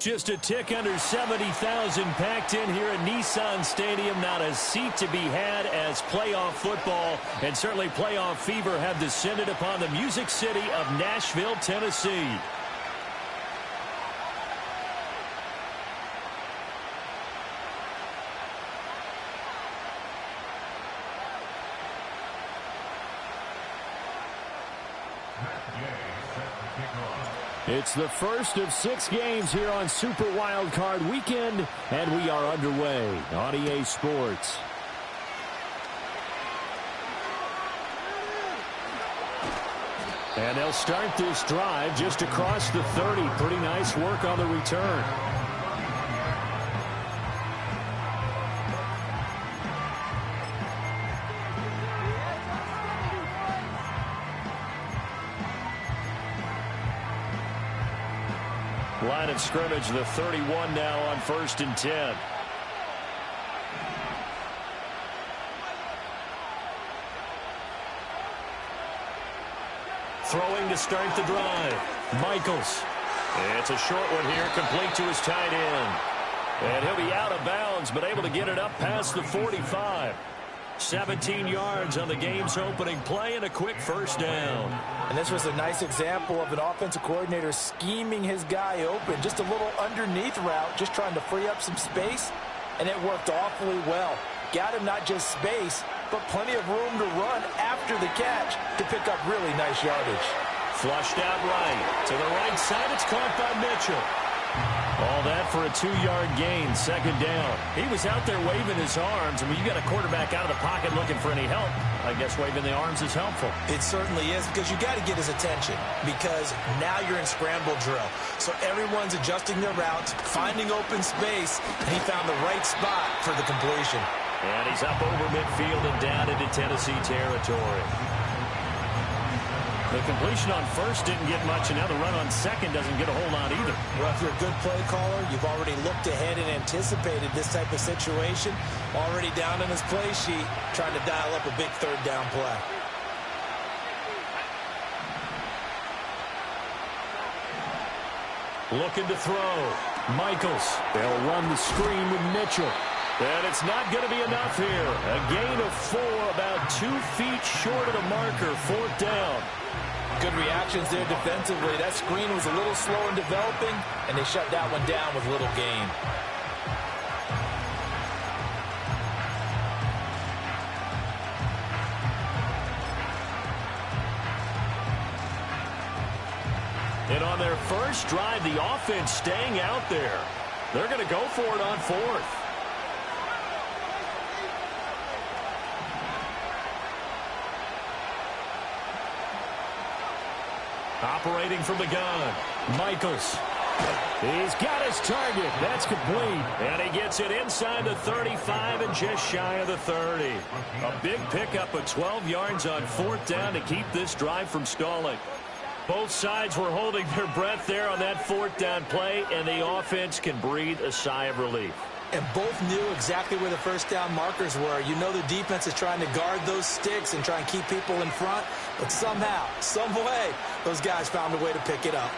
Just a tick under 70,000 packed in here at Nissan Stadium. Not a seat to be had as playoff football and certainly playoff fever have descended upon the music city of Nashville, Tennessee. It's the first of 6 games here on Super Wild Card Weekend, and we are underway on EA Sports. And they'll start this drive just across the 30. Pretty nice work on the return. Line of scrimmage, the 31 now on 1st and 10. Throwing to start the drive. Michaels. It's a short one here, complete to his tight end. And he'll be out of bounds, but able to get it up past the 45. 17 yards on the game's opening play and a quick first down. And this was a nice example of an offensive coordinator scheming his guy open. Just a little underneath route, just trying to free up some space, and it worked awfully well. Got him not just space, but plenty of room to run after the catch to pick up really nice yardage. Flushed out right. To the right side, it's caught by Mitchell. All that for a 2-yard gain, second down. He was out there waving his arms. I mean, you got a quarterback out of the pocket looking for any help. I guess waving the arms is helpful. It certainly is, because you got to get his attention, because now you're in scramble drill. So everyone's adjusting their routes, finding open space, and he found the right spot for the completion. And he's up over midfield and down into Tennessee territory. The completion on first didn't get much, and now the run on second doesn't get a whole lot either. Well, if you're a good play caller, you've already looked ahead and anticipated this type of situation. Already down in his play sheet, trying to dial up a big third down play. Looking to throw. Michaels. They'll run the screen with Mitchell. And it's not going to be enough here. A gain of 4, about 2 feet short of the marker, 4th down. Good reactions there defensively. That screen was a little slow in developing, and they shut that one down with little gain. And on their first drive, the offense staying out there. They're going to go for it on 4th. Operating from the gun, Michaels. He's got his target. That's complete. And he gets it inside the 35 and just shy of the 30. A big pickup of 12 yards on 4th down to keep this drive from stalling. Both sides were holding their breath there on that 4th down play, and the offense can breathe a sigh of relief. And both knew exactly where the first down markers were. You know the defense is trying to guard those sticks and try and keep people in front. But somehow, some way, those guys found a way to pick it up.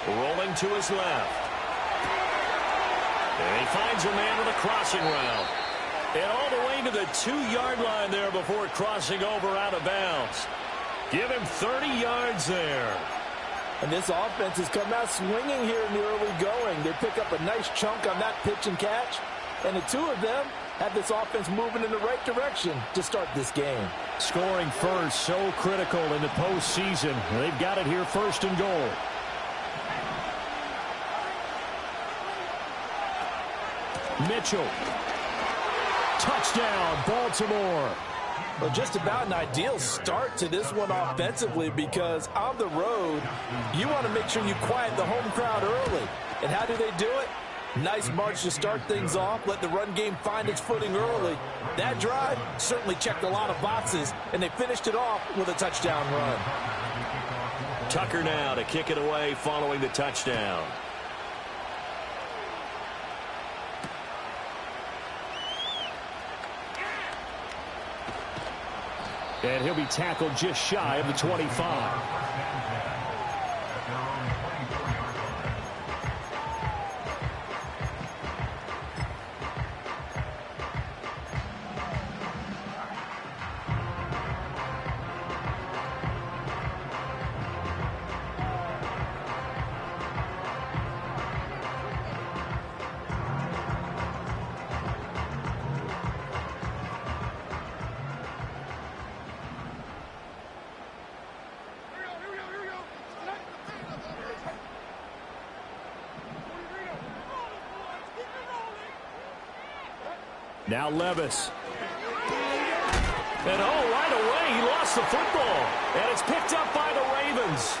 Rolling to his left. And he finds a man with a crossing route. And all the way to the 2-yard line there before crossing over out of bounds. Give him 30 yards there. And this offense has come out swinging here in the early going. They pick up a nice chunk on that pitch and catch. And the two of them have this offense moving in the right direction to start this game. Scoring first, so critical in the postseason. They've got it here, 1st and goal. Mitchell. Touchdown, Baltimore. Well, just about an ideal start to this one offensively, because on the road, you want to make sure you quiet the home crowd early. And how do they do it? Nice march to start things off, let the run game find its footing early. That drive certainly checked a lot of boxes, and they finished it off with a touchdown run. Tucker now to kick it away following the touchdown. And he'll be tackled just shy of the 25. Now Levis. And right away, he lost the football. And it's picked up by the Ravens.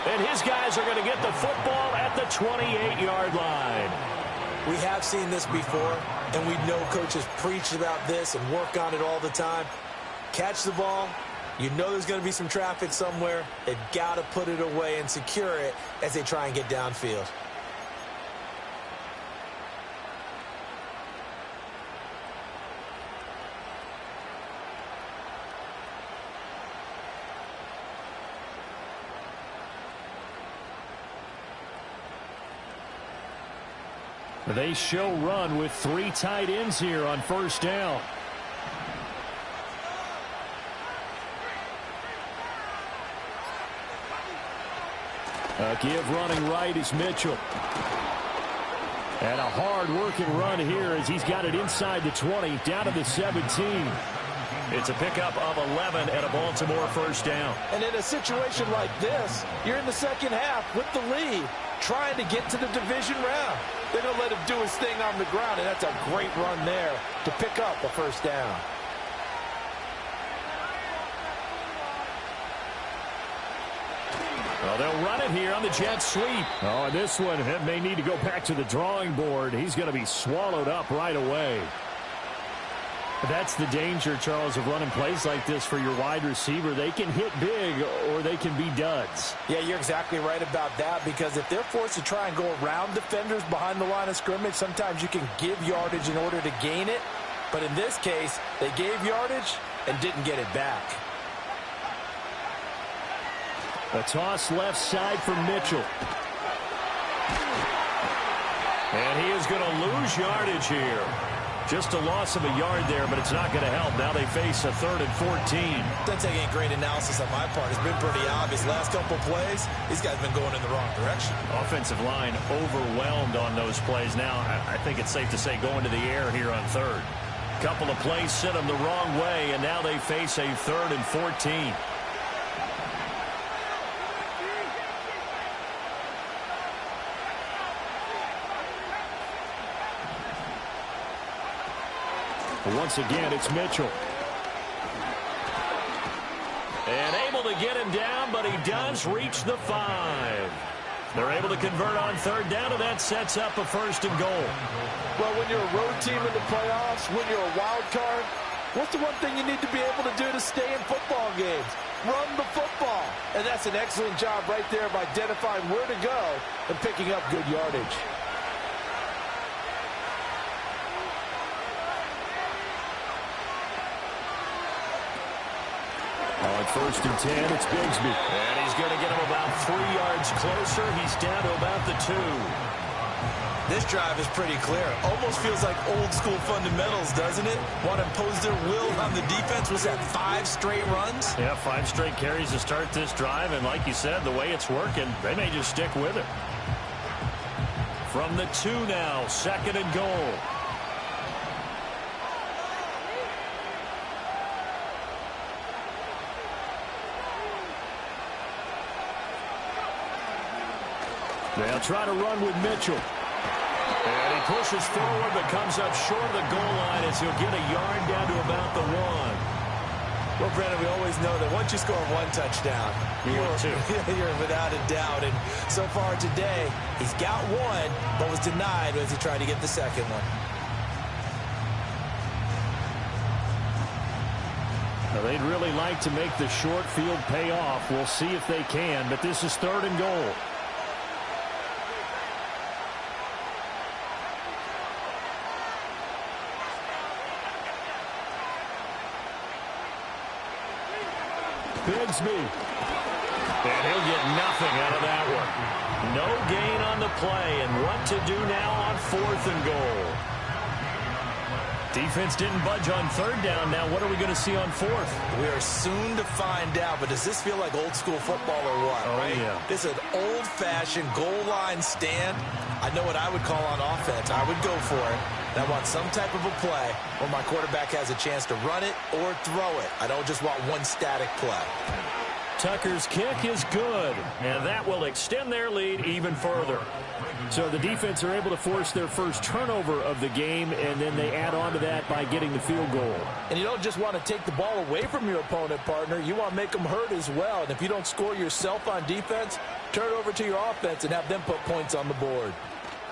And his guys are going to get the football at the 28-yard line. We have seen this before, and we know coaches preach about this and work on it all the time. Catch the ball. You know there's going to be some traffic somewhere. They've got to put it away and secure it as they try and get downfield. They show run with 3 tight ends here on first down. Give running right is Mitchell. And a hard-working run here as he's got it inside the 20, down to the 17. It's a pickup of 11 and a Baltimore first down. And in a situation like this, you're in the second half with the lead, trying to get to the division round. They're going to let him do his thing on the ground, and that's a great run there to pick up a first down. Well, they'll run it here on the jet sweep. And this one may need to go back to the drawing board. He's going to be swallowed up right away. That's the danger, Charles, of running plays like this for your wide receiver. They can hit big or they can be duds. Yeah, you're exactly right about that, because if they're forced to try and go around defenders behind the line of scrimmage, sometimes you can give yardage in order to gain it. But in this case, they gave yardage and didn't get it back. A toss left side for Mitchell. And he is going to lose yardage here. Just a loss of a yard there, but it's not going to help. Now they face a 3rd and 14. Doesn't take any great analysis on my part. It's been pretty obvious. Last couple plays, these guys have been going in the wrong direction. Offensive line overwhelmed on those plays. Now, I think it's safe to say going to the air here on 3rd. Couple of plays sent them the wrong way, and now they face a 3rd and 14. Once again, it's Mitchell. And able to get him down, but he does reach the 5. They're able to convert on 3rd down, and that sets up a 1st and goal. Well, when you're a road team in the playoffs, when you're a wild card, what's the one thing you need to be able to do to stay in football games? Run the football. And that's an excellent job right there of identifying where to go and picking up good yardage. On 1st and 10, it's Bigsby. And he's going to get him about 3 yards closer. He's down to about the 2. This drive is pretty clear. Almost feels like old school fundamentals, doesn't it? Want to impose their will on the defense. Was that 5 straight runs? Yeah, 5 straight carries to start this drive. And like you said, the way it's working, they may just stick with it. From the 2 now, 2nd and goal. They'll try to run with Mitchell. And he pushes forward but comes up short of the goal line as he'll get a yard down to about the 1. Well, Brandon, we always know that once you score 1 touchdown, you're without a doubt. And so far today, he's got 1, but was denied as he tried to get the 2nd one. Now, they'd really like to make the short field pay off. We'll see if they can, but this is 3rd and goal. Bigsby. And he'll get nothing out of that one. No gain on the play, and what to do now on 4th and goal. Defense didn't budge on 3rd down. Now what are we going to see on 4th? We are soon to find out, but does this feel like old school football or what? Oh, right? Yeah. This is an old-fashioned goal line stand. I know what I would call on offense. I would go for it. And I want some type of a play where my quarterback has a chance to run it or throw it. I don't just want one static play. Tucker's kick is good, and that will extend their lead even further. So the defense are able to force their first turnover of the game, and then they add on to that by getting the field goal. And you don't just want to take the ball away from your opponent, partner. You want to make them hurt as well. And if you don't score yourself on defense, turn it over to your offense and have them put points on the board.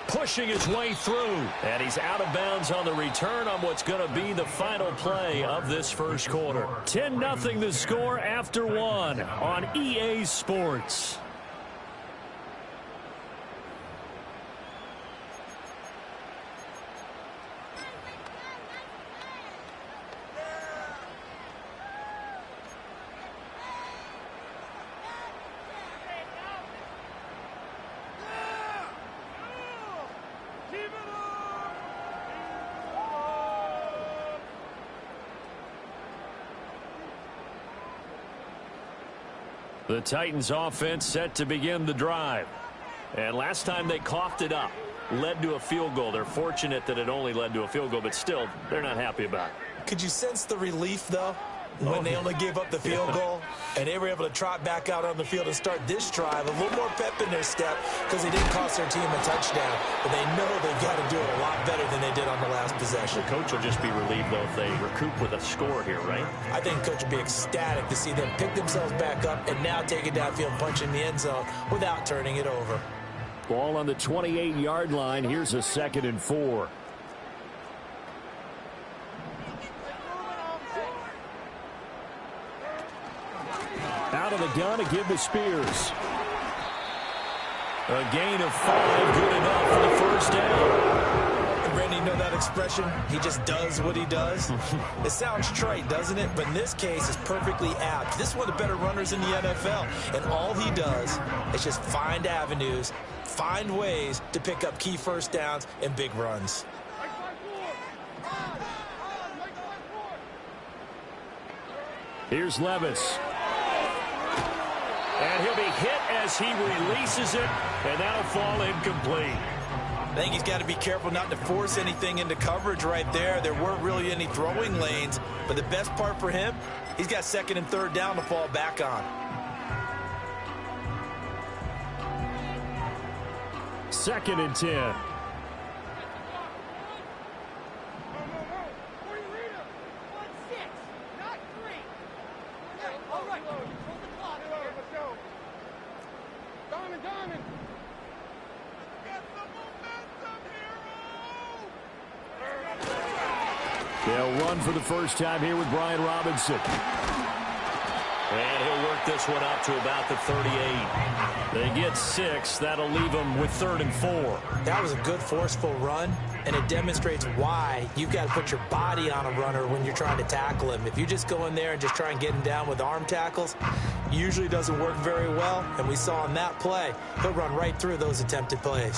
Pushing his way through, and he's out of bounds on the return on what's going to be the final play of this first quarter. 10-0 the score after one on EA Sports. The Titans offense set to begin the drive. And last time they coughed it up, led to a field goal. They're fortunate that it only led to a field goal, but still, they're not happy about it. Could you sense the relief, though, when they only gave up the field goal and they were able to trot back out on the field and start this drive? A little more pep in their step because they didn't cost their team a touchdown, but they know they've got to do it a lot better than they did on the last possession. The coach will just be relieved, though, if they recoup with a score here, right? I think coach will be ecstatic to see them pick themselves back up and now take it downfield, punch in the end zone without turning it over. Ball on the 28-yard line. Here's a 2nd and 4. Out of the gun to give to Spears. A gain of 5, good enough for the first down. Randy, you know that expression? He just does what he does. It sounds trite, doesn't it? But in this case, it's perfectly apt. This is one of the better runners in the NFL. And all he does is just find avenues, find ways to pick up key first downs and big runs. Here's Levis. And he'll be hit as he releases it, and that'll fall incomplete. I think he's got to be careful not to force anything into coverage right there. There weren't really any throwing lanes, but the best part for him, he's got 2nd and 3rd down to fall back on. 2nd and 10. They'll run for the first time here with Brian Robinson. And he'll work this one out to about the 38. They get 6. That'll leave them with 3rd and 4. That was a good forceful run, and it demonstrates why you've got to put your body on a runner when you're trying to tackle him. If you just go in there and just try and get him down with arm tackles, usually doesn't work very well, and we saw on that play, he'll run right through those attempted plays.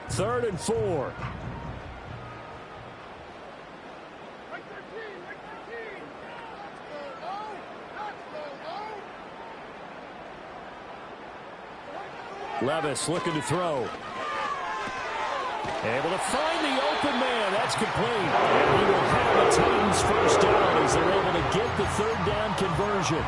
3rd and 4. Levis looking to throw. Able to find the open man. That's complete. And he will have the Titans first down as they're able to get the 3rd down conversion.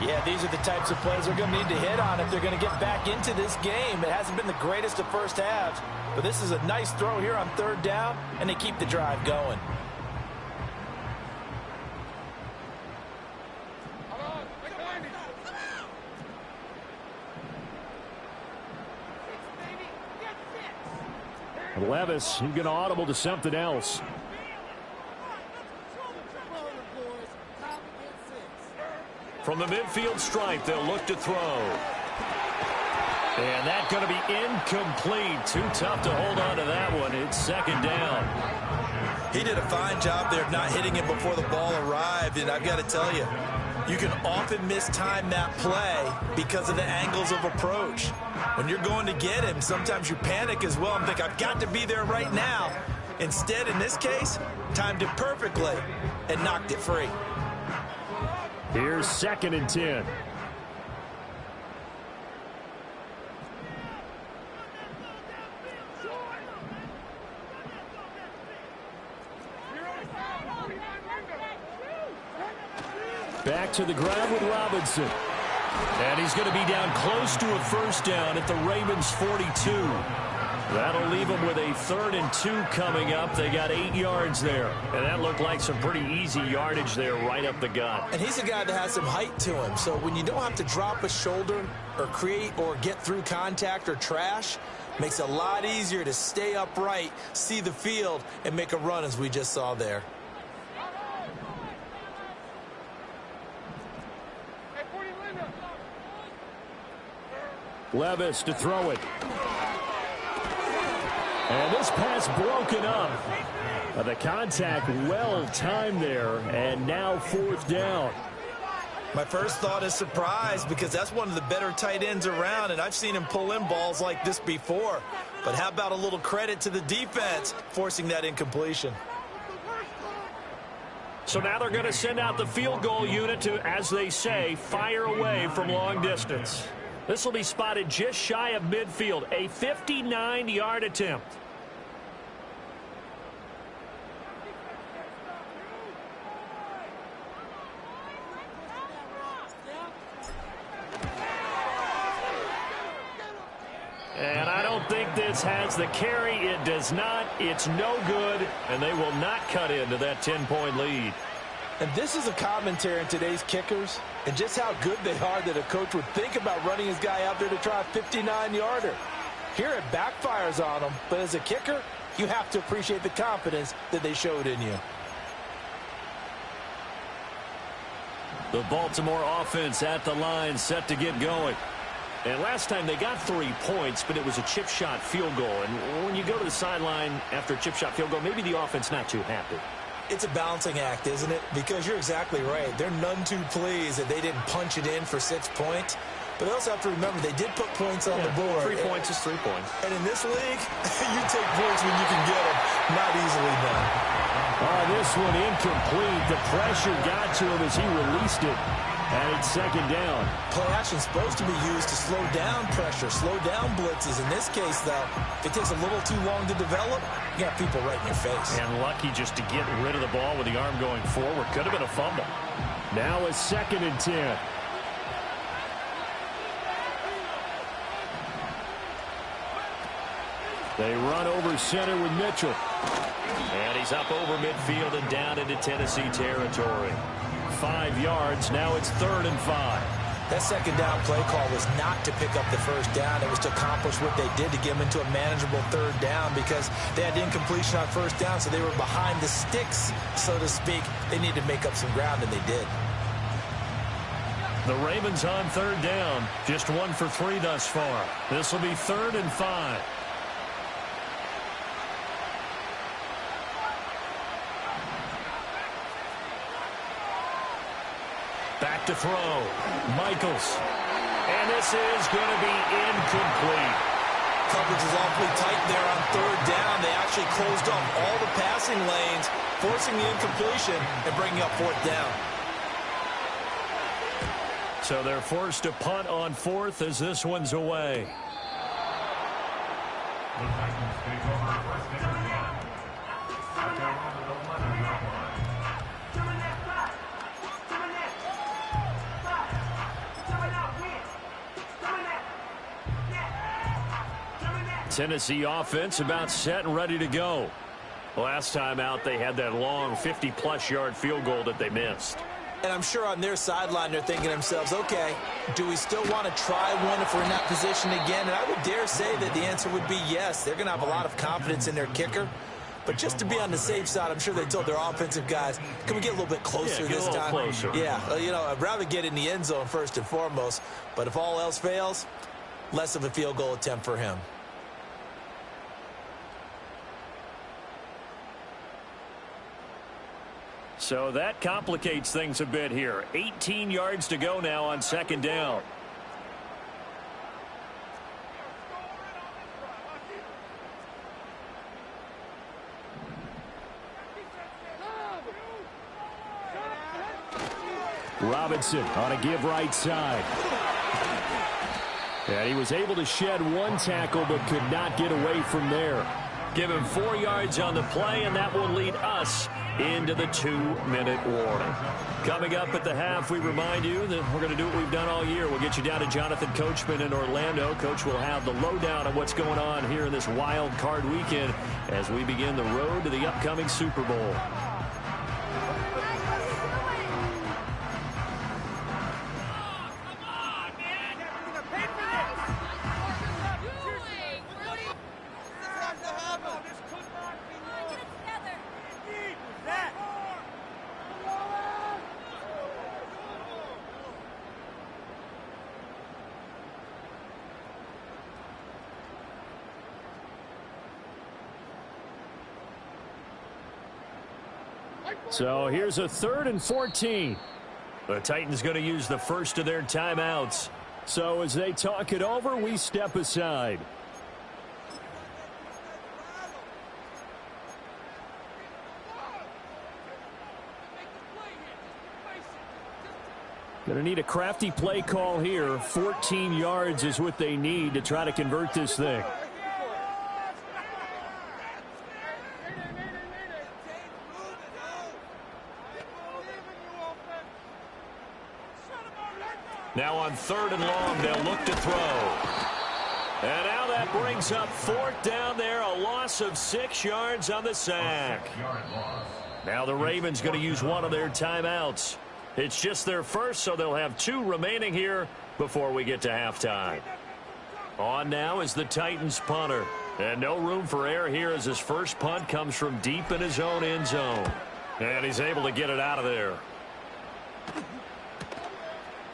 Yeah, these are the types of plays they're going to need to hit on if they're going to get back into this game. It hasn't been the greatest of first halves, but this is a nice throw here on 3rd down, and they keep the drive going. Levis, he's going to audible to something else. From the midfield stripe, they'll look to throw. And that's going to be incomplete. Too tough to hold on to that one. It's 2nd down. He did a fine job there of not hitting it before the ball arrived, and I've got to tell you, you can often mistime that play because of the angles of approach. When you're going to get him, sometimes you panic as well and think, I've got to be there right now. Instead, in this case, timed it perfectly and knocked it free. Here's 2nd and 10. Back to the ground with Robinson. And he's going to be down close to a first down at the Ravens 42. That'll leave them with a 3rd and 2 coming up. They got 8 yards there. And that looked like some pretty easy yardage there right up the gut. And he's a guy that has some height to him. So when you don't have to drop a shoulder or create or get through contact or trash, makes it a lot easier to stay upright, see the field, and make a run as we just saw there. Levis to throw it. And this pass broken up. The contact well timed there, and now 4th down. My first thought is surprise because that's one of the better tight ends around, and I've seen him pull in balls like this before. But how about a little credit to the defense forcing that incompletion? So now they're going to send out the field goal unit to, as they say, fire away from long distance. This will be spotted just shy of midfield, a 59-yard attempt. And I don't think this has the carry. It does not. It's no good, and they will not cut into that 10-point lead. And this is a commentary on today's kickers and just how good they are that a coach would think about running his guy out there to try a 59-yarder. Here it backfires on them, but as a kicker, you have to appreciate the confidence that they showed in you. The Baltimore offense at the line, set to get going. And last time they got 3 points, but it was a chip shot field goal. And when you go to the sideline after a chip shot field goal, maybe the offense not too happy. It's a balancing act, isn't it? Because you're exactly right. They're none too pleased that they didn't punch it in for 6 points. But they also have to remember they did put points on the board. 3 points is 3 points. And in this league, you take points when you can get them. Not easily done. Oh, this one incomplete. The pressure got to him as he released it. And it's 2nd down. Play action is supposed to be used to slow down pressure, slow down blitzes. In this case, though, if it takes a little too long to develop, you got people right in your face. And lucky just to get rid of the ball with the arm going forward. Could have been a fumble. Now a 2nd and 10. They run over center with Mitchell. And he's up over midfield and down into Tennessee territory. 5 yards. Now it's 3rd and 5. That 2nd down play call was not to pick up the 1st down. It was to accomplish what they did to get them into a manageable 3rd down because they had incompletion on 1st down, so they were behind the sticks, so to speak. They needed to make up some ground, and they did. The Ravens on 3rd down. Just 1 for 3 thus far. This will be 3rd and 5. Back to throw. Michaels. And this is going to be incomplete. Coverage is awfully tight there on 3rd down. They actually closed off all the passing lanes, forcing the incompletion and bringing up 4th down. So they're forced to punt on 4th as this one's away. Tennessee offense about set and ready to go. Last time out, they had that long 50-plus yard field goal that they missed. And I'm sure on their sideline they're thinking to themselves, okay, do we still want to try one if we're in that position again? And I would dare say that the answer would be yes. They're going to have a lot of confidence in their kicker. But just to be on the safe side, I'm sure they told their offensive guys, can we get a little bit closer this time? Closer. Yeah, you know, I'd rather get in the end zone first and foremost. But if all else fails, less of a field goal attempt for him. So that complicates things a bit here. 18 yards to go now on 2nd down. Robinson on a give right side. And he was able to shed 1 tackle but could not get away from there. Give him 4 yards on the play, and that will lead us into the 2-minute warning. Coming up at the half, we remind you that we're going to do what we've done all year. We'll get you down to Jonathan Coachman in Orlando. Coach will have the lowdown on what's going on here in this wild card weekend as we begin the road to the upcoming Super Bowl. So here's a 3rd and 14. The Titans going to use the first of their timeouts. So as they talk it over, we step aside. Going to need a crafty play call here. 14 yards is what they need to try to convert this thing. Now on 3rd and long, they'll look to throw. And now that brings up 4th down there, a loss of 6 yards on the sack. Now the Ravens going to use one of their timeouts. It's just their first, so they'll have 2 remaining here before we get to halftime. On now is the Titans punter. And no room for error here as his first punt comes from deep in his own end zone. And he's able to get it out of there.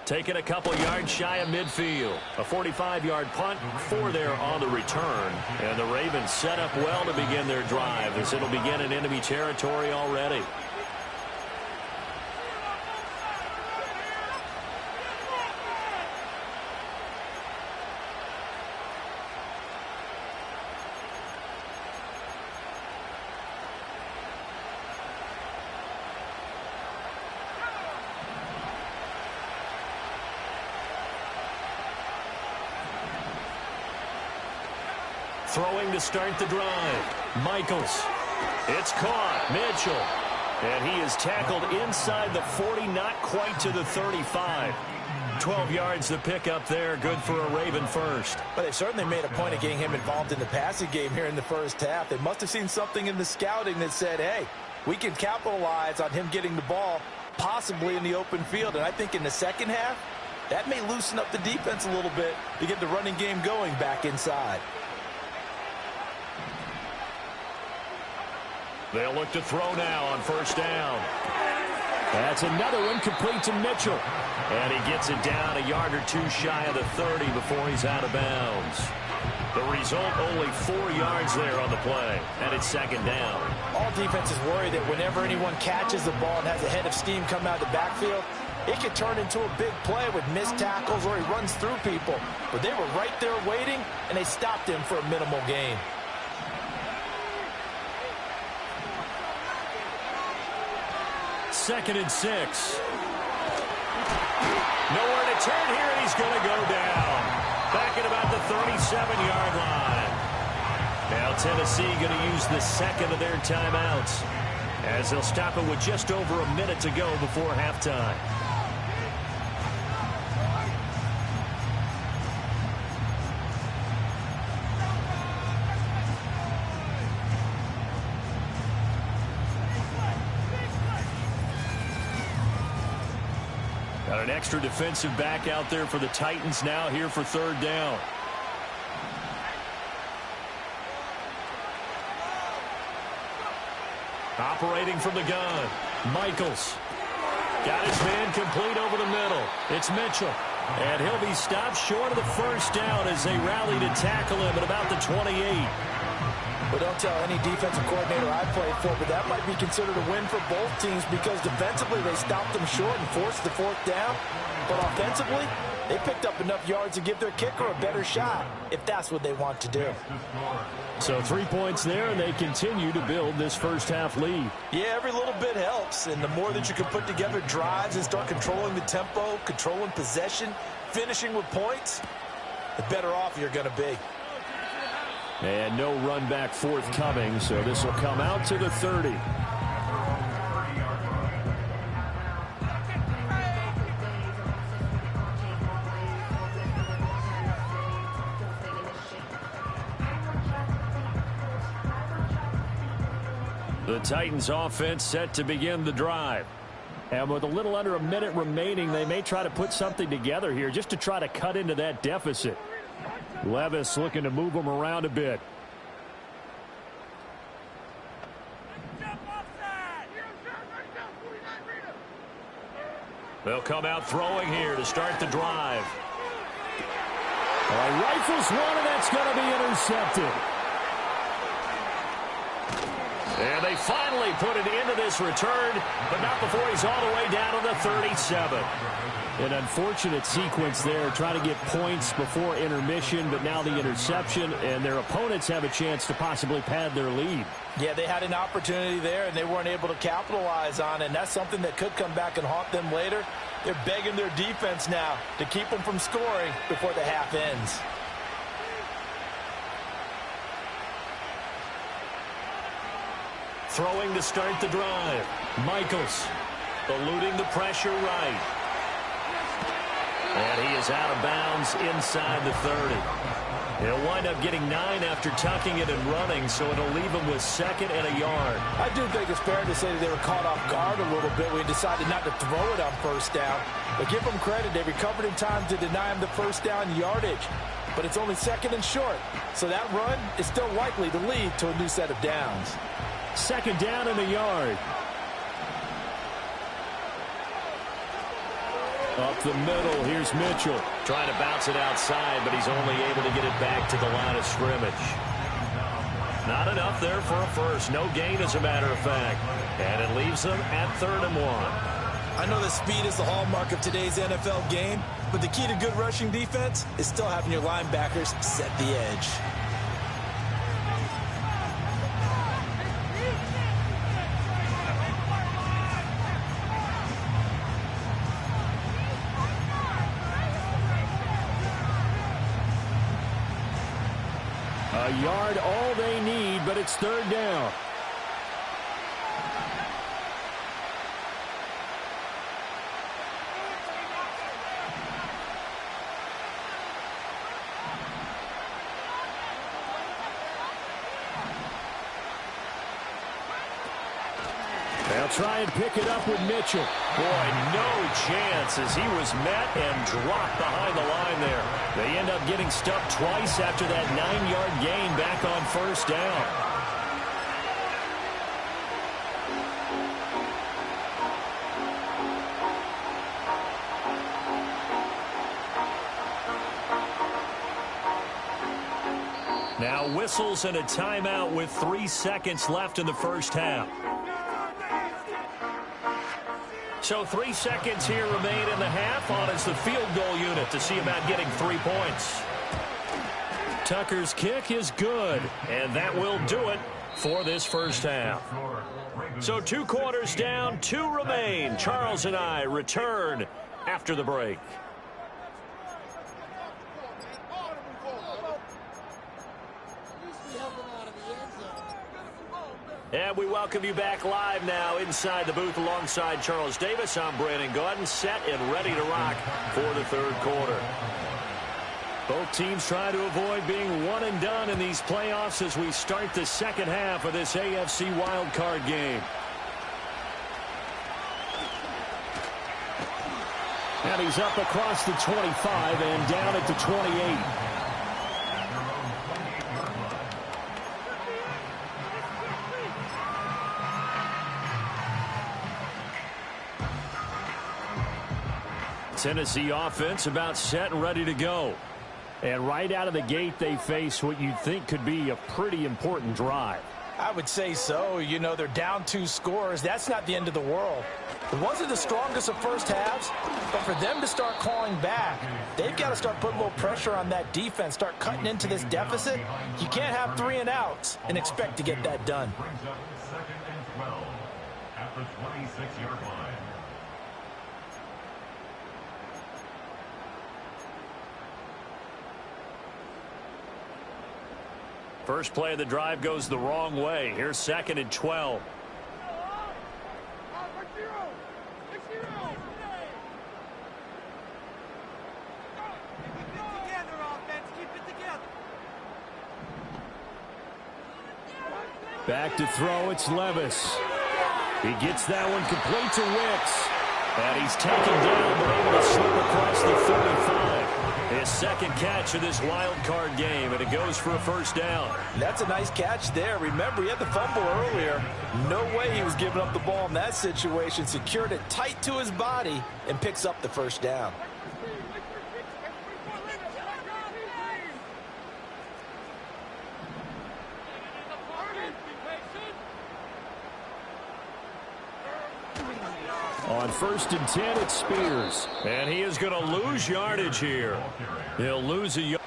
Taking a couple yards shy of midfield. A 45-yard punt, 4 there on the return. And the Ravens set up well to begin their drive as it'll begin in enemy territory already. Throwing to start the drive. Michaels. It's caught. Mitchell. And he is tackled inside the 40, not quite to the 35. 12 yards to pick up there. Good for a Raven first. But they certainly made a point of getting him involved in the passing game here in the first half. They must have seen something in the scouting that said, hey, we can capitalize on him getting the ball possibly in the open field. And I think in the second half, that may loosen up the defense a little bit to get the running game going back inside. They'll look to throw now on 1st down. That's another one complete to Mitchell. And he gets it down a yard or 2 shy of the 30 before he's out of bounds. The result, only 4 yards there on the play. And it's 2nd down. All defenses worry that whenever anyone catches the ball and has a head of steam come out of the backfield, it could turn into a big play with missed tackles or he runs through people. But they were right there waiting, and they stopped him for a minimal gain. Second and 6. Nowhere to turn here, and he's going to go down. Back at about the 37-yard line. Now Tennessee going to use the second of their timeouts as they'll stop it with just over a minute to go before halftime. Got an extra defensive back out there for the Titans now here for 3rd down. Operating from the gun. Michaels. Got his man complete over the middle. It's Mitchell. And he'll be stopped short of the 1st down as they rally to tackle him at about the 28. Well, don't tell any defensive coordinator I played for, but that might be considered a win for both teams because defensively they stopped them short and forced the 4th down. But offensively, they picked up enough yards to give their kicker a better shot if that's what they want to do. So 3 points there, and they continue to build this first half lead. Yeah, every little bit helps, and the more that you can put together drives and start controlling the tempo, controlling possession, finishing with points, the better off you're going to be. And no run back forthcoming, so this will come out to the 30. The Titans offense set to begin the drive. And with a little under a minute remaining, they may try to put something together here just to try to cut into that deficit. Levis looking to move them around a bit. They'll come out throwing here to start the drive. Rifles one, and that's going to be intercepted. And they finally put it into this return, but not before he's all the way down to the 37. An unfortunate sequence there, trying to get points before intermission, but now the interception, and their opponents have a chance to possibly pad their lead. Yeah, they had an opportunity there, and they weren't able to capitalize on it, and that's something that could come back and haunt them later. They're begging their defense now to keep them from scoring before the half ends. Throwing to start the drive. Michaels eluding the pressure right. And he is out of bounds inside the 30. He'll wind up getting 9 after tucking it and running, so it'll leave him with 2nd and a yard. I do think it's fair to say that they were caught off guard a little bit when he decided not to throw it on first down. But give them credit, they recovered in time to deny him the first down yardage. But it's only 2nd and short, so that run is still likely to lead to a new set of downs. 2nd down and a yard. Up the middle, here's Mitchell. Trying to bounce it outside, but he's only able to get it back to the line of scrimmage. Not enough there for a first. No gain, as a matter of fact. And it leaves them at 3rd and 1. I know that speed is the hallmark of today's NFL game, but the key to good rushing defense is still having your linebackers set the edge. A yard, all they need, but it's 3rd down. They'll try and pick it up with Mitchell. Boy, no chance as he was met and dropped behind the line there. They end up getting stuck twice after that 9-yard gain back on 1st down. Now whistles and a timeout with 3 seconds left in the first half. So 3 seconds here remain in the half. On is the field goal unit to see about getting 3 points. Tucker's kick is good, and that will do it for this first half. So 2 quarters down, 2 remain. Charles and I return after the break. And we welcome you back live now inside the booth alongside Charles Davis. I'm Brandon Gaudin, set and ready to rock for the 3rd quarter. Both teams try to avoid being one and done in these playoffs as we start the 2nd half of this AFC wildcard game. And he's up across the 25 and down at the 28. Tennessee offense about set and ready to go. And right out of the gate, they face what you'd think could be a pretty important drive. I would say so. You know, they're down 2 scores. That's not the end of the world. It wasn't the strongest of first halves, but for them to start clawing back, they've got to start putting a little pressure on that defense, start cutting into this deficit. You can't have 3 and outs and expect to get that done. Brings up 2nd and 12 at the 26-yard line. First play of the drive goes the wrong way. Here's 2nd and 12. Back to throw, it's Levis. He gets that one complete to Wicks. And he's taken down, but able to slip across the 45. His second catch of this wild card game, and it goes for a first down. That's a nice catch there. Remember, he had the fumble earlier. No way he was giving up the ball in that situation. Secured it tight to his body and picks up the first down. On 1st and 10, it's Spears. And he is going to lose yardage here. He'll lose a yard.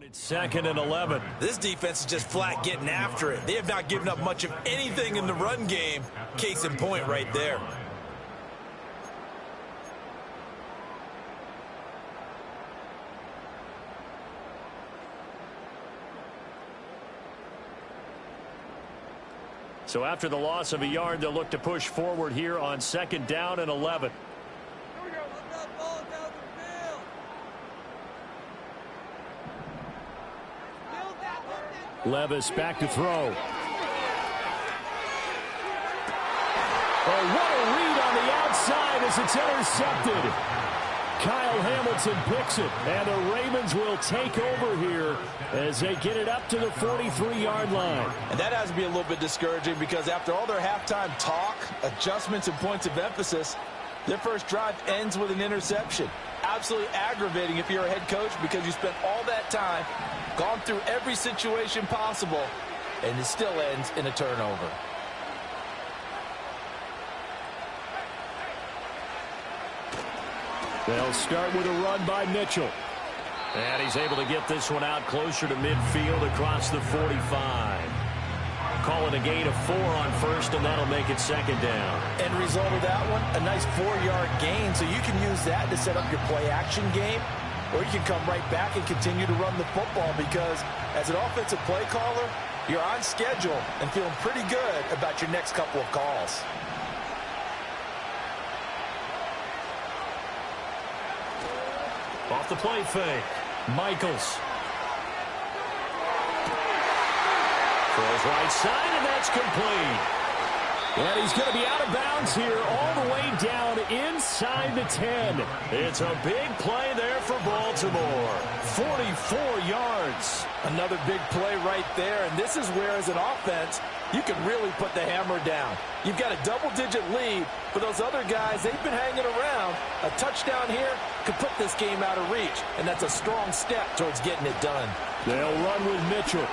It's 2nd and 11. This defense is just flat getting after it. They have not given up much of anything in the run game. Case in point right there. So after the loss of a yard, they'll look to push forward here on 2nd down and 11. Levis back to throw. Oh, what a read on the outside as it's intercepted. Kyle Hamilton picks it, and the Ravens will take over here as they get it up to the 43-yard line. And that has to be a little bit discouraging because after all their halftime talk, adjustments, and points of emphasis, their first drive ends with an interception. Absolutely aggravating if you're a head coach because you spent all that time, gone through every situation possible, and it still ends in a turnover. They'll start with a run by Mitchell. And he's able to get this one out closer to midfield across the 45. Call it a gain of 4 on 1st, and that'll make it 2nd down. End result of that one, a nice 4-yard gain, so you can use that to set up your play-action game, or you can come right back and continue to run the football because as an offensive play caller, you're on schedule and feeling pretty good about your next couple of calls. Off the play fake, Michaels. Throws right side, and that's complete. And he's going to be out of bounds here all the way down inside the 10. It's a big play there for Baltimore. 44 yards. Another big play right there, and this is where, as an offense, you can really put the hammer down. You've got a double-digit lead, but those other guys, they've been hanging around. A touchdown here could put this game out of reach, and that's a strong step towards getting it done. They'll run with Mitchell.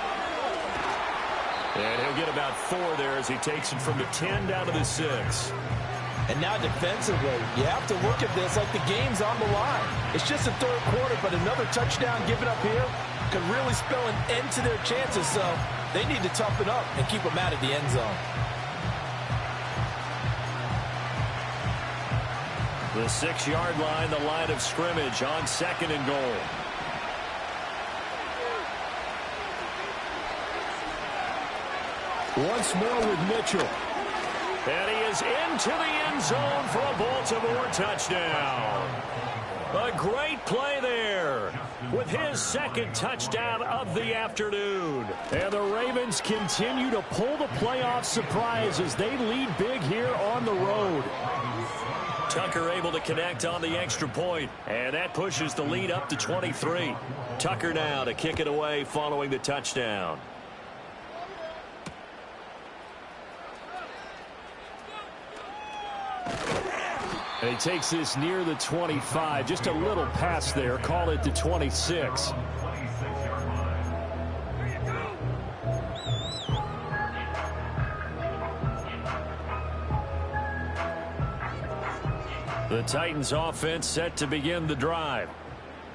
And he'll get about 4 there as he takes it from the 10 down to the 6. And now defensively, you have to look at this like the game's on the line. It's just the 3rd quarter, but another touchdown given up here could really spell an end to their chances, so they need to toughen up and keep them out of the end zone. The 6-yard line, the line of scrimmage on 2nd and goal. Once more with Mitchell. And he is into the end zone for a Baltimore touchdown. A great play there with his 2nd touchdown of the afternoon. And the Ravens continue to pull the playoff surprise as they lead big here on the road. Tucker able to connect on the extra point, and that pushes the lead up to 23. Tucker now to kick it away following the touchdown. And he takes this near the 25. Just a little pass there. Call it the 26. The Titans offense set to begin the drive.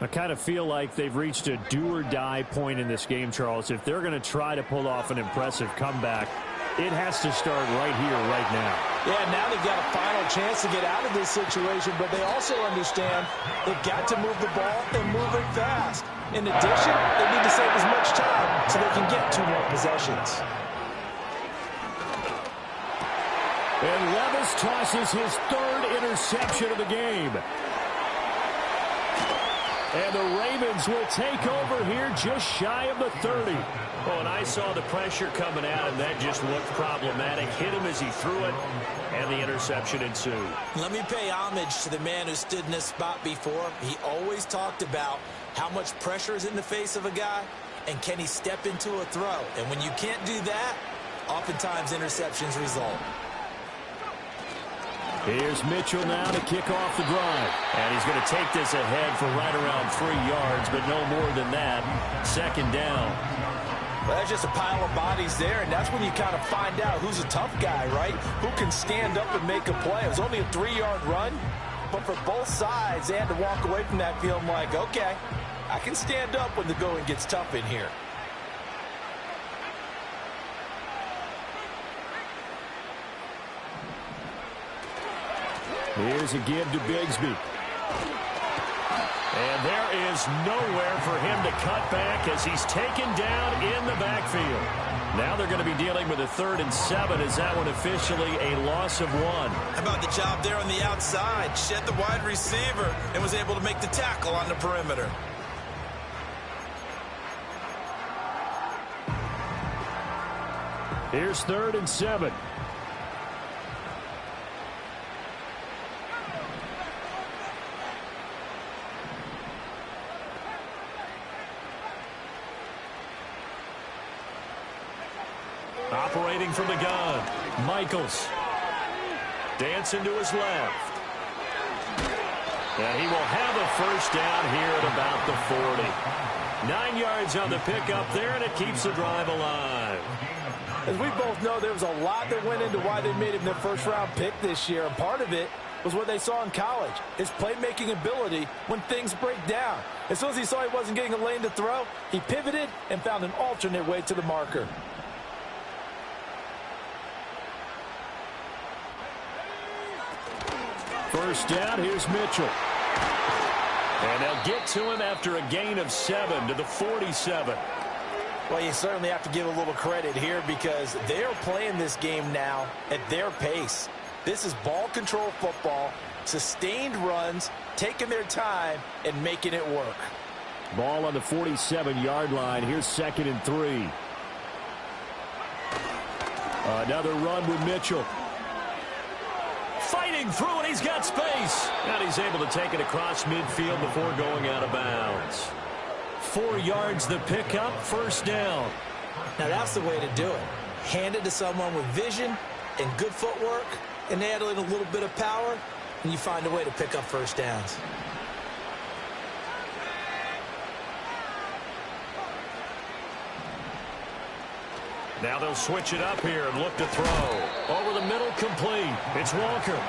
I kind of feel like they've reached a do-or-die point in this game, Charles. If they're going to try to pull off an impressive comeback, it has to start right here, right now. Yeah, now they've got a final chance to get out of this situation, but they also understand they've got to move the ball and move it fast. In addition, they need to save as much time so they can get 2 more possessions. And Levis tosses his third interception of the game. And the Ravens will take over here just shy of the 30. Oh, and I saw the pressure coming out, and that just looked problematic. Hit him as he threw it, and the interception ensued. Let me pay homage to the man who stood in this spot before. He always talked about how much pressure is in the face of a guy, and can he step into a throw. And when you can't do that, oftentimes interceptions result. Here's Mitchell now to kick off the drive. And he's going to take this ahead for right around 3 yards, but no more than that. Second down. Well, that's just a pile of bodies there, and that's when you kind of find out who's a tough guy, right? Who can stand up and make a play. It was only a 3-yard run, but for both sides, they had to walk away from that feeling like, okay, I can stand up when the going gets tough in here. Here's a give to Bigsby. And there is nowhere for him to cut back as he's taken down in the backfield. Now they're going to be dealing with a 3rd and 7. Is that one officially a loss of 1? How about the job there on the outside? Shed the wide receiver and was able to make the tackle on the perimeter. Here's 3rd and 7. Operating from the gun, Michaels. Dancing to his left. And he will have a first down here at about the 40. 9 yards on the pickup there, and it keeps the drive alive. As we both know, there was a lot that went into why they made him their first-round pick this year, and part of it was what they saw in college, his playmaking ability when things break down. As soon as he saw he wasn't getting a lane to throw, he pivoted and found an alternate way to the marker. First down, here's Mitchell. And they'll get to him after a gain of 7 to the 47. Well, you certainly have to give a little credit here because they're playing this game now at their pace. This is ball control football, sustained runs, taking their time, and making it work. Ball on the 47-yard line. Here's 2nd and 3. Another run with Mitchell. Fighting through, and he's got space. And he's able to take it across midfield before going out of bounds. 4 yards the pickup, first down. Now that's the way to do it. Hand it to someone with vision and good footwork, and add in a little bit of power, and you find a way to pick up first downs. Now they'll switch it up here and look to throw. Over the middle, complete. It's Walker.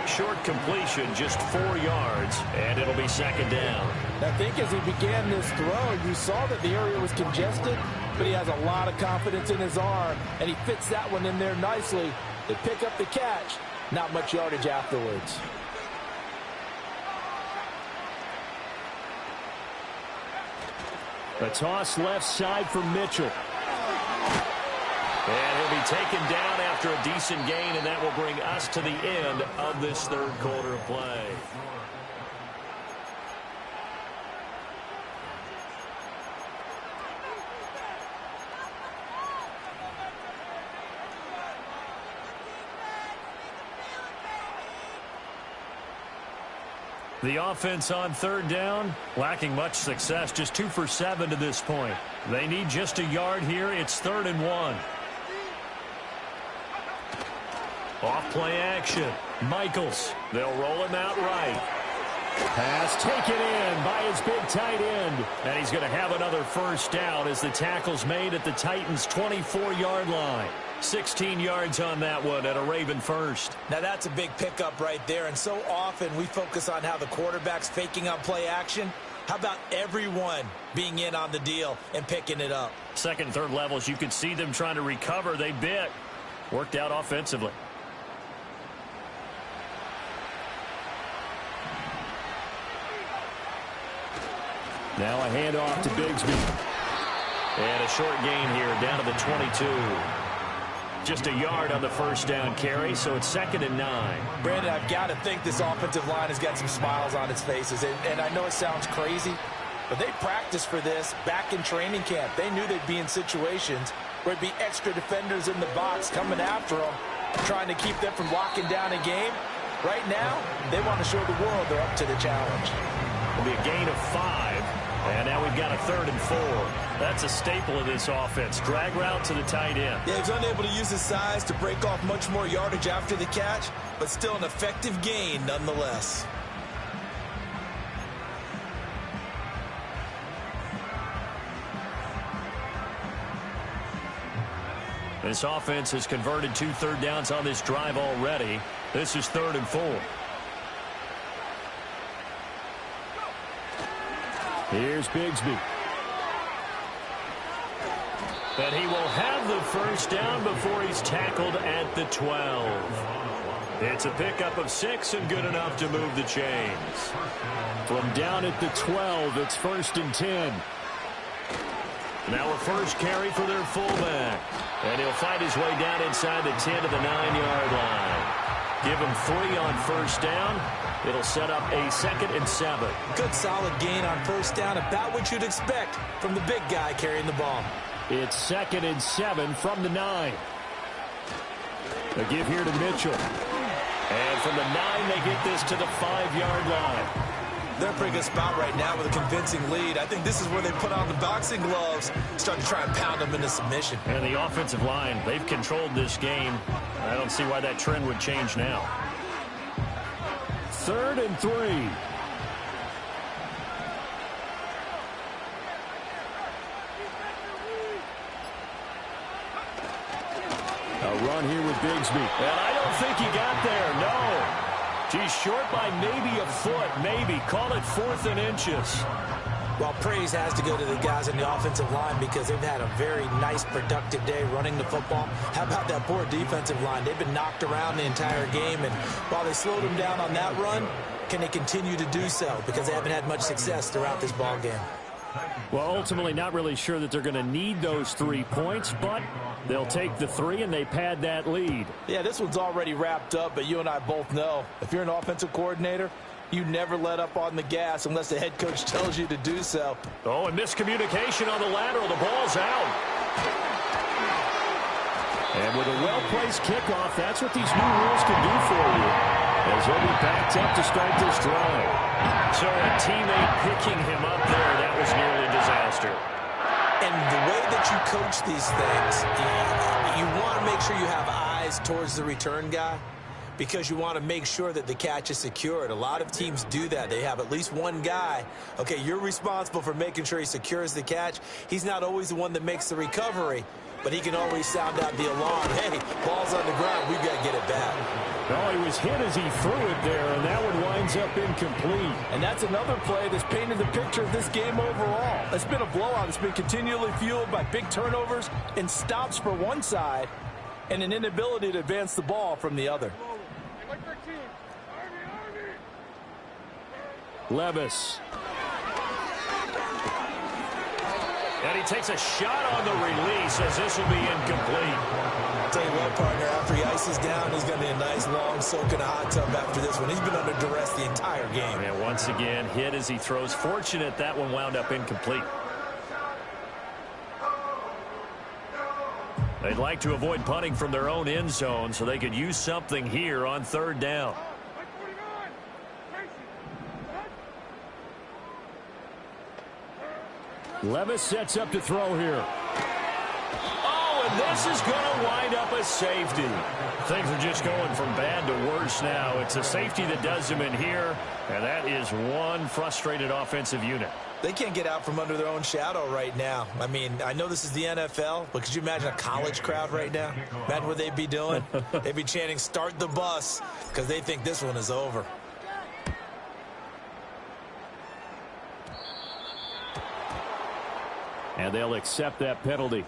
Short completion, just 4 yards, and it'll be second down. I think as he began this throw, you saw that the area was congested, but he has a lot of confidence in his arm, and he fits that one in there nicely. They pick up the catch, not much yardage afterwards. A toss left side for Mitchell. And he'll be taken down after a decent gain, and that will bring us to the end of this third quarter of play. The offense on third down, lacking much success, just 2 for 7 to this point. They need just a yard here. It's 3rd and 1. Off play action. Michaels. They'll roll him out right. Pass taken in by his big tight end. And he's going to have another first down as the tackle's made at the Titans' 24-yard line. 16 yards on that one at a Raven first. Now that's a big pickup right there, and so often we focus on how the quarterback's faking on play action. How about everyone being in on the deal and picking it up? Second, third levels, you could see them trying to recover. They bit. Worked out offensively. Now a handoff to Bigsby. And a short gain here down to the 22. Just a yard on the first down carry, so it's 2nd and 9. Brandon, I've got to think this offensive line has got some smiles on its faces. And I know it sounds crazy, but they practiced for this back in training camp. They knew they'd be in situations where it'd be extra defenders in the box coming after them, trying to keep them from locking down a game. Right now, they want to show the world they're up to the challenge. It'll be a gain of 5, and now we've got a 3rd and 4. That's a staple of this offense. Drag route to the tight end. Yeah, he's unable to use his size to break off much more yardage after the catch, but still an effective gain nonetheless. This offense has converted 2 third downs on this drive already. This is 3rd and 4. Here's Bigsby. And he will have the first down before he's tackled at the 12. It's a pickup of 6 and good enough to move the chains. From down at the 12, it's 1st and 10. Now a first carry for their fullback. And he'll find his way down inside the 10 to the 9-yard line. Give him 3 on first down. It'll set up a 2nd and 7. Good solid gain on first down, about what you'd expect from the big guy carrying the ball. It's 2nd and 7 from the 9. A give here to Mitchell. And from the 9, they get this to the 5-yard line. They're in a pretty good spot right now with a convincing lead. I think this is where they put on the boxing gloves, start to try and pound them into submission. And the offensive line, they've controlled this game. I don't see why that trend would change now. 3rd and 3. A run here with Bigsby. And I don't think he got there, no. He's short by maybe a foot, maybe. Call it 4th and inches. Well, praise has to go to the guys in the offensive line because they've had a very nice, productive day running the football. How about that poor defensive line? They've been knocked around the entire game, and while they slowed them down on that run, can they continue to do so? Because they haven't had much success throughout this ball game. Well, ultimately, not really sure that they're going to need those 3 points, but they'll take the 3 and they pad that lead. Yeah, this one's already wrapped up, but you and I both know if you're an offensive coordinator, you never let up on the gas unless the head coach tells you to do so. Oh, and miscommunication on the lateral. The ball's out. And with a well-placed kickoff, that's what these new rules can do for you. As he'll be backed up to start this drive. So a teammate picking him up there, that was nearly a disaster. And the way that you coach these things, you want to make sure you have eyes towards the return guy because you want to make sure that the catch is secured. A lot of teams do that. They have at least one guy. Okay, you're responsible for making sure he secures the catch. He's not always the one that makes the recovery, but he can always sound out the alarm. Hey, ball's on the ground. We've got to get it back. No, he was hit as he threw it there, and that one winds up incomplete. And that's another play that's painted the picture of this game overall. It's been a blowout. It's been continually fueled by big turnovers and stops for one side and an inability to advance the ball from the other. Levis. And he takes a shot on the release as this will be incomplete. I'll tell you what, partner, after he ices down, he's going to be a nice long soak in a hot tub after this one. He's been under duress the entire game. And once again, hit as he throws. Fortunate that one wound up incomplete. They'd like to avoid punting from their own end zone so they could use something here on 3rd down. Levis sets up to throw here. Oh, and this is going to wind up a safety. Things are just going from bad to worse now. It's a safety that does them in here, and that is one frustrated offensive unit. They can't get out from under their own shadow right now. I mean, I know this is the NFL, but could you imagine a college crowd right now? Imagine what they'd be doing. They'd be chanting, "Start the bus," because they think this one is over. And they'll accept that penalty.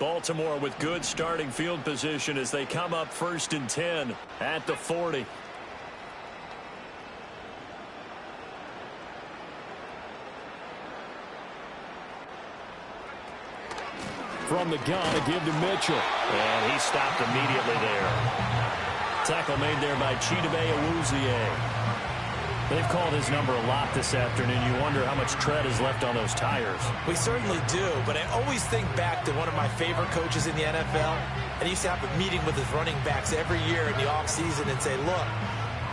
Baltimore with good starting field position as they come up 1st and 10 at the 40. From the gun, a give to Mitchell. And he stopped immediately there. Tackle made there by Chidobe Awuzie. They've called his number a lot this afternoon. You wonder how much tread is left on those tires. We certainly do, but I always think back to one of my favorite coaches in the NFL. And he used to have a meeting with his running backs every year in the offseason and say, look,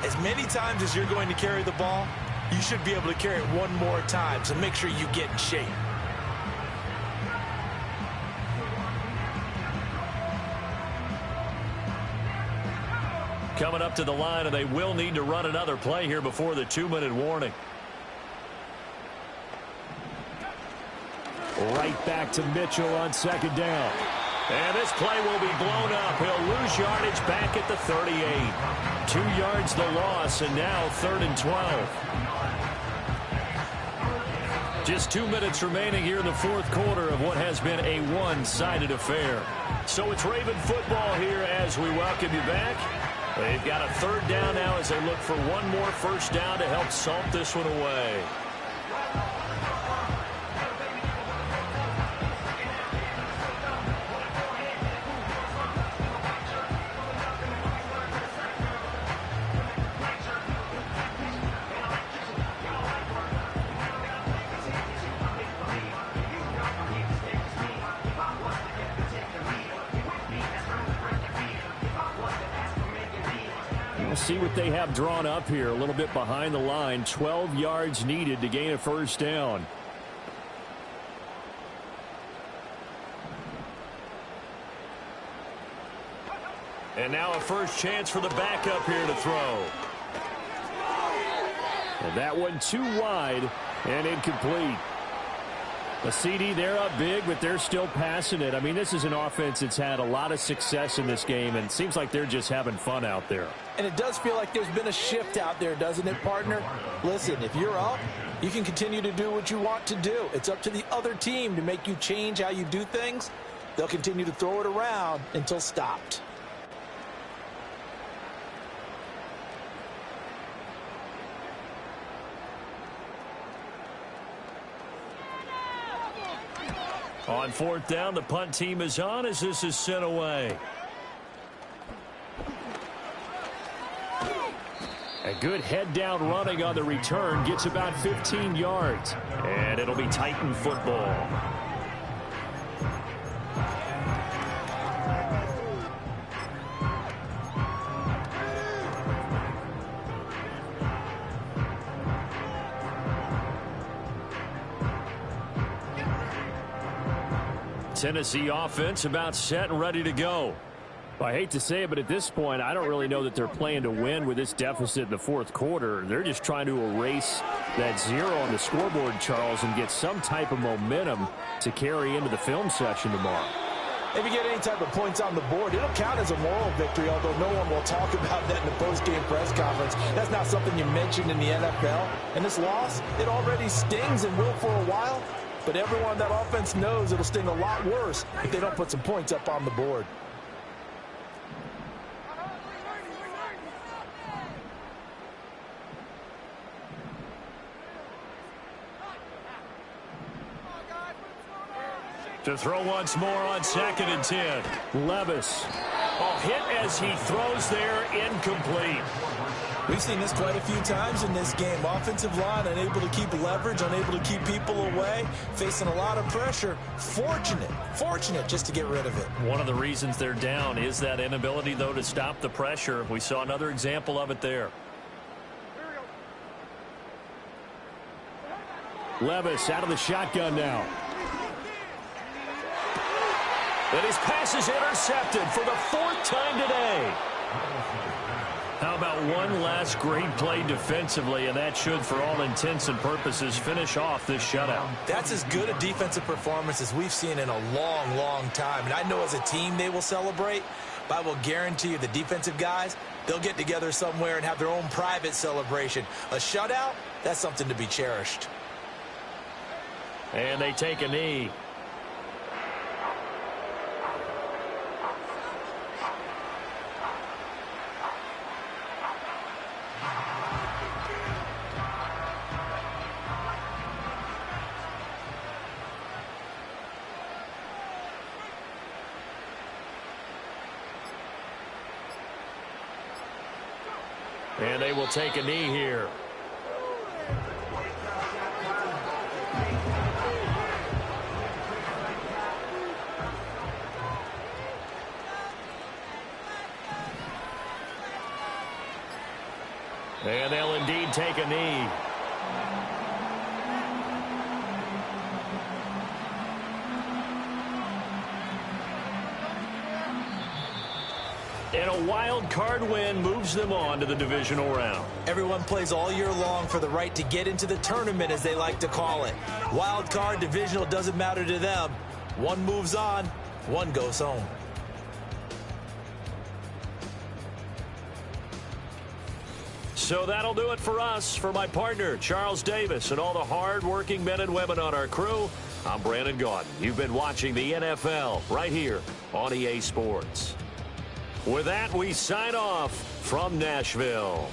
as many times as you're going to carry the ball, you should be able to carry it one more time, so make sure you get in shape. Coming up to the line, and they will need to run another play here before the 2-minute warning. Right back to Mitchell on 2nd down. And this play will be blown up. He'll lose yardage back at the 38. 2 yards the loss, and now 3rd and 12. Just 2 minutes remaining here in the 4th quarter of what has been a one-sided affair. So it's Raven football here as we welcome you back. They've got a 3rd down now as they look for one more 1st down to help salt this one away. We'll see what they have drawn up here. A little bit behind the line. 12 yards needed to gain a 1st down. And now a first chance for the backup here to throw. And that one too wide and incomplete. A CD, they're up big, but they're still passing it. I mean, this is an offense that's had a lot of success in this game, and it seems like they're just having fun out there. And it does feel like there's been a shift out there, doesn't it, partner? Listen, if you're up, you can continue to do what you want to do. It's up to the other team to make you change how you do things. They'll continue to throw it around until stopped. On 4th down, the punt team is on as this is sent away. A good head-down running on the return gets about 15 yards. And it'll be Titan football. Tennessee offense about set and ready to go. I hate to say it, but at this point, I don't really know that they're playing to win with this deficit in the 4th quarter. They're just trying to erase that 0 on the scoreboard, Charles, and get some type of momentum to carry into the film session tomorrow. If you get any type of points on the board, it'll count as a moral victory, although no one will talk about that in the post-game press conference. That's not something you mentioned in the NFL. And this loss, it already stings and will for a while. But everyone on that offense knows it'll sting a lot worse if they don't put some points up on the board. To throw once more on 2nd and 10. Levis. Hit as he throws there, incomplete. We've seen this quite a few times in this game. Offensive line unable to keep leverage, unable to keep people away, facing a lot of pressure. Fortunate just to get rid of it. One of the reasons they're down is that inability, though, to stop the pressure. We saw another example of it there. Levis out of the shotgun now. And his pass is intercepted for the 4th time today. How about one last great play defensively, and that should, for all intents and purposes, finish off this shutout. That's as good a defensive performance as we've seen in a long, long time. And I know as a team they will celebrate, but I will guarantee you the defensive guys, they'll get together somewhere and have their own private celebration. A shutout, that's something to be cherished. And they take a knee. And they will take a knee here. And they'll indeed take a knee. And a wild card win moves them on to the divisional round. Everyone plays all year long for the right to get into the tournament, as they like to call it. Wild card, divisional, doesn't matter to them. One moves on, one goes home. So that'll do it for us. For my partner, Charles Davis, and all the hard-working men and women on our crew, I'm Brandon Gaudin. You've been watching the NFL right here on EA Sports. With that, we sign off from Nashville.